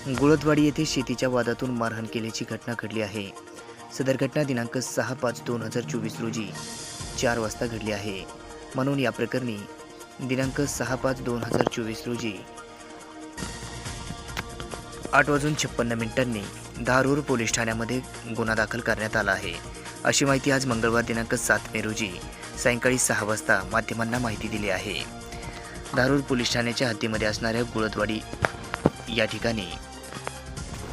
गुळदवाडी येथे शेतीच्या वादातून मारहाण केल्याची घटना घडली आहे. सदर घटना दिनांक 6/5/2024 रोजी 4 वाजता घडली आहे. म्हणून या प्रकरणी दिनांक 6/5/2024 रोजी 8:56 धारूर पोलीस ठाण्यामध्ये गुन्हा दाखल करण्यात आला आहे. अशी माहिती आज मंगळवार दिनांक 7 मे रोजी सायंकाळी 6 वाजता माध्यमांना माहिती दिली आहे. धारूर पोलीस ठाण्याच्या हद्दीमध्ये असणाऱ्या गुळदवाडी या ठिकाणी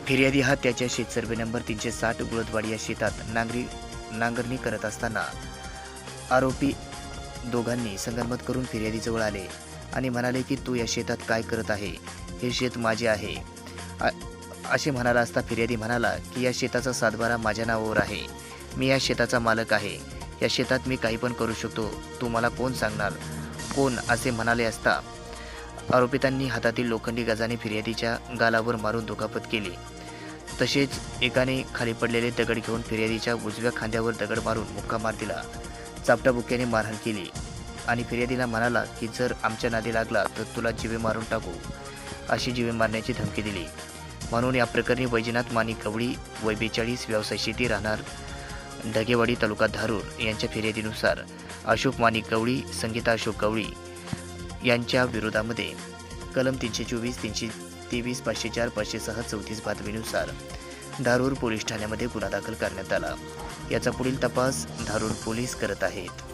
फिर्यादी हा त्याच्या शेत सर्वे नंबर 360 गुळदवाडी या शेतात नांगरणी करत असताना आरोपी दोघांनी संगनमत करून फिर्यादीजवळ आले आणि म्हणाले की तू या शेतात काय करत आहे, हे शेत माझे आहे असे म्हणाला असता फिर्यादी म्हणाला की या शेताचा सातबारा माझ्या नावावर आहे, मी या शेताचा मालक आहे, या शेतात मी काही पण करू शकतो, तू मला कोण सांगणार कोण असे म्हणाले असता आरोपितांनी हातातील लोखंडी गजाने फिर्यादीच्या गालावर मारून दुखापत केली. तसेच एकाने खाली पडलेले दगड घेऊन फिर्यादीच्या उजव्या खांद्यावर दगड मारून मुक्का मार दिला. चापटाबुक्क्याने मारहाण केली आणि फिर्यादीला म्हणाला की जर आमच्या नादी लागला तर तुला जीवे मारून टाकू अशी जीवे मारण्याची धमकी दिली. म्हणून या प्रकरणी वैजनाथ माणिक गवळी वय 42 व्यवसाय शेती राहणार ढगेवाडी तालुका धारूर यांच्या फिर्यादीनुसार अशोक माणिक गवळी संगीता अशोक गवळी यांच्या विरोधामध्ये कलम 324, 323, 504, 506, 34 बातमीनुसार धारूर पोलीस ठाण्यामध्ये गुन्हा दाखल करण्यात आला. याचा पुढील तपास धारूर पोलीस करत आहेत.